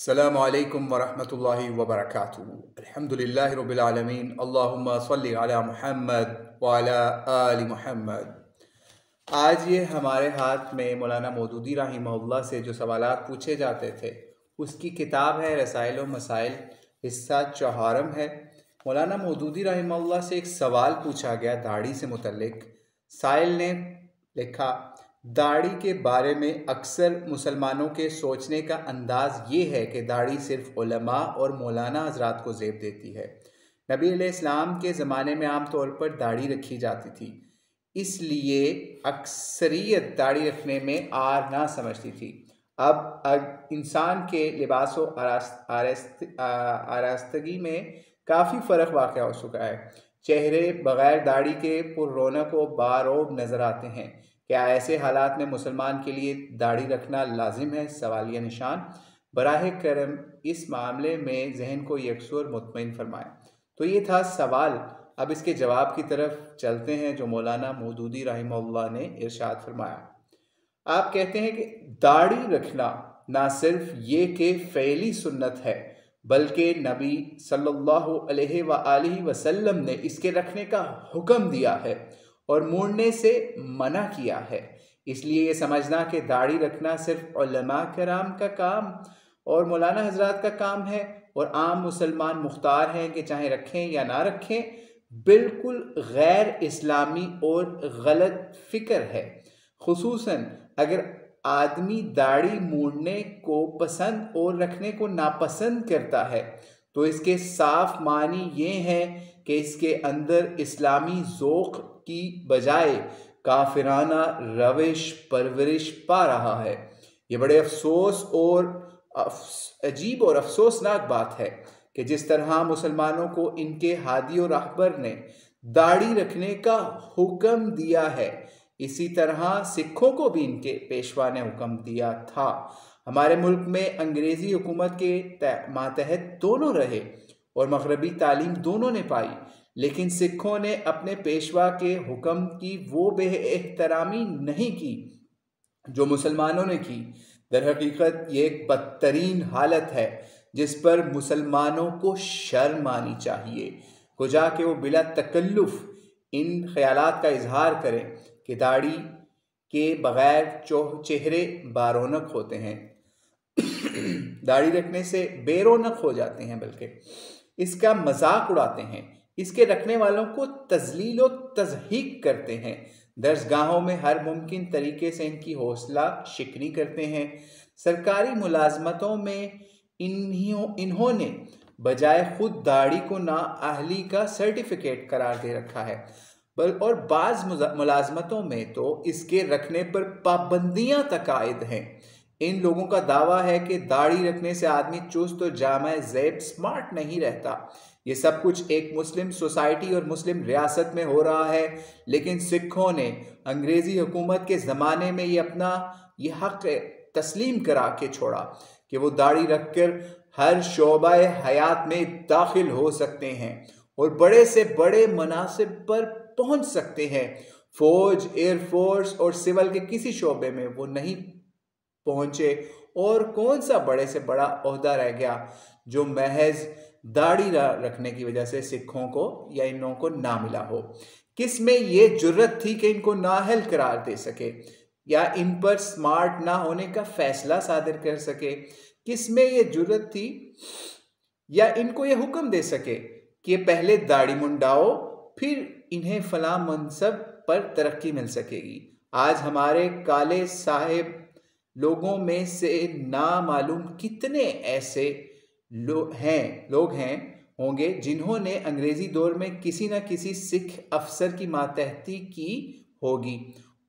अस्सलामु अलैकुम वरहमतुल्लाहि वबरकातुहू। अल्हम्दुलिल्लाहि रब्बिल आलमीन। अल्लाहुम्मा सल्लि अला मुहम्मद व अला आलि मुहम्मद। आज ये हमारे हाथ में मौलाना मौदूदी रहमहुल्लाह से जो सवालात पूछे जाते थे उसकी किताब है रसाइल व मसाइल, हिस्सा चौहारम है। मौलाना मौदूदी रहमहुल्लाह से एक सवाल पूछा गया दाढ़ी से मुतल्लिक। साइल ने लिखा, दाढ़ी के बारे में अक्सर मुसलमानों के सोचने का अंदाज़ ये है कि दाढ़ी सिर्फ उलमा और मौलाना हजरात को ज़ेब देती है। नबी अलैहिस्सलाम के ज़माने में आम तौर पर दाढ़ी रखी जाती थी, इसलिए अक्सरियत दाढ़ी रखने में आर ना समझती थी। अब इंसान के लिबास आरास्तगी में काफ़ी फ़र्क वाक़ हो चुका है। चेहरे बग़ैर दाढ़ी के पुररौनक व बारोब नज़र आते हैं। क्या ऐसे हालात में मुसलमान के लिए दाढ़ी रखना लाजिम है? सवालिया निशान। बराह करम इस मामले में जहन को यकसूर मुतमईन फरमाएं। तो ये था सवाल। अब इसके जवाब की तरफ चलते हैं जो मौलाना मौदूदी रहमहुल्लाह ने इरशाद फरमाया। आप कहते हैं कि दाढ़ी रखना ना सिर्फ ये कि फ़ेली सुन्नत है बल्कि नबी सल्लल्लाहु अलैहि वसल्लम ने इसके रखने का हुक्म दिया है और मोड़ने से मना किया है। इसलिए ये समझना कि दाढ़ी रखना सिर्फ उलमा कराम का काम और मौलाना हजरात का काम है और आम मुसलमान मुख्तार हैं कि चाहे रखें या ना रखें, बिल्कुल गैर इस्लामी और गलत फ़िक्र है। खुसूसन अगर आदमी दाढ़ी मोड़ने को पसंद और रखने को नापसंद करता है तो इसके साफ मानी ये हैं कि इसके अंदर इस्लामी ज़ौक़ की बजाय काफिराना रविश परवरिश पा रहा है। ये बड़े अफसोस और अजीब और अफसोसनाक बात है कि जिस तरह मुसलमानों को इनके हादी और रहबर ने दाढ़ी रखने का हुक्म दिया है, इसी तरह सिखों को भी इनके पेशवा ने हुक्म दिया था। हमारे मुल्क में अंग्रेज़ी हुकूमत के मातहत दोनों रहे और मगरबी तालीम दोनों ने पाई, लेकिन सिखों ने अपने पेशवा के हुक्म की वो बेएहतरामी नहीं की जो मुसलमानों ने की। दर हकीकत ये एक बदतरीन हालत है जिस पर मुसलमानों को शर्म आनी चाहिए। कुजा के वो बिला तकल्लुफ़ इन ख्यालात का इजहार करें कि दाढ़ी के बग़ैर चेहरे बारौनक होते हैं दाढ़ी रखने से बेरौनक हो जाते हैं, बल्कि इसका मजाक उड़ाते हैं, इसके रखने वालों को तजलील व तज़हीक करते हैं, दरसगाहों में हर मुमकिन तरीके से इनकी हौसला शिकनी करते हैं। सरकारी मुलाजमतों में इन्होंने बजाय खुद दाढ़ी को नाअहली का सर्टिफिकेट करार दे रखा है, और बाज़ मुलाजमतों में तो इसके रखने पर पाबंदियां तक आयद हैं। इन लोगों का दावा है कि दाढ़ी रखने से आदमी चुस्त और जामा ज़ेब स्मार्ट नहीं रहता। ये सब कुछ एक मुस्लिम सोसाइटी और मुस्लिम रियासत में हो रहा है, लेकिन सिखों ने अंग्रेज़ी हुकूमत के ज़माने में ये हक़ तस्लीम करा के छोड़ा कि वो दाढ़ी रखकर हर शोबा हयात में दाखिल हो सकते हैं और बड़े से बड़े मनासिब पर पहुंच सकते हैं। फौज, एयरफोर्स और सिविल के किसी शोबे में वो नहीं पहुंचे और कौन सा बड़े से बड़ा ओहदा रह गया जो महज दाढ़ी रखने की वजह से सिखों को या इन लोगों को ना मिला हो। किस में ये जुर्रत थी कि इनको नाअहल करार दे सके या इन पर स्मार्ट ना होने का फैसला सादिर कर सके? किस में ये जुर्रत थी या इनको ये हुक्म दे सके कि पहले दाढ़ी मुंडाओ फिर इन्हें फला मनसब पर तरक्की मिल सकेगी? आज हमारे काले साहिब लोगों में से नामालूम कितने ऐसे लोग हैं होंगे जिन्होंने अंग्रेजी दौर में किसी न किसी सिख अफसर की मातहती की होगी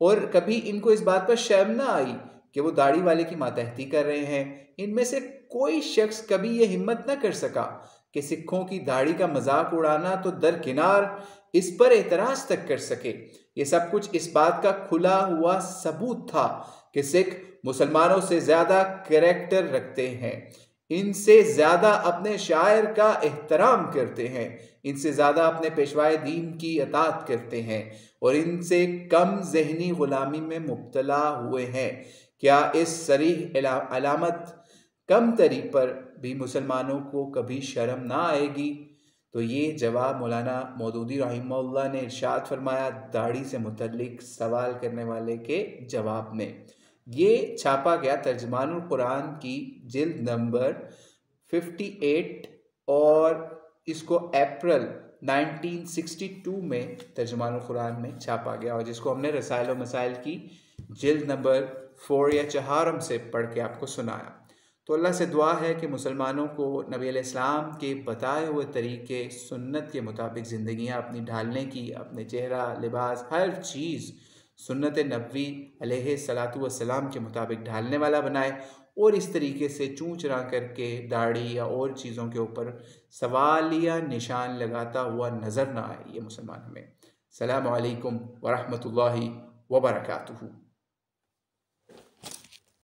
और कभी इनको इस बात पर शर्म ना आई कि वो दाढ़ी वाले की मातहती कर रहे हैं। इनमें से कोई शख्स कभी ये हिम्मत न कर सका कि सिखों की दाढ़ी का मजाक उड़ाना तो दरकिनार इस पर एतराज़ तक कर सके। ये सब कुछ इस बात का खुला हुआ सबूत था कि सिख मुसलमानों से ज़्यादा करैक्टर रखते हैं, इनसे ज़्यादा अपने शायर का एहतराम करते हैं, इनसे ज़्यादा अपने पेशवाए दीन की अतात करते हैं और इनसे कम जहनी गुलामी में मुब्तला हुए हैं। क्या इस सरीह अलामत कम तरी पर भी मुसलमानों को कभी शर्म ना आएगी। तो ये जवाब मौलाना मौदूदी रहमतुल्लाह ने इरशाद फरमाया दाढ़ी से मुतल्लिक सवाल करने वाले के जवाब में। ये छापा गया तर्जुमानुल कुरान की जिल्द नंबर 58 और इसको अप्रैल 1962 में तर्जुमानुल कुरान में छापा गया, और जिसको हमने रसाइल व मसाइल की जिल्द नंबर 4 या चहारम से पढ़ के आपको सुनाया। तो अल्लाह से दुआ है कि मुसलमानों को नबी अलैहिस्सलाम के बताए हुए तरीके सुन्नत के मुताबिक ज़िंदगियाँ अपनी ढालने की, अपने चेहरा, लिबास, हर चीज़ सुन्नत नबवी अलैहिस्सलातु वस्सलाम के मुताबिक ढालने वाला बनाए, और इस तरीके से चूँ चरा करके दाढ़ी या और चीज़ों के ऊपर सवालिया निशान लगाता हुआ नज़र ना आए ये मुसलमान हमें। अस्सलामु अलैकुम वरहमतुल्लाहि वबरकातुहू।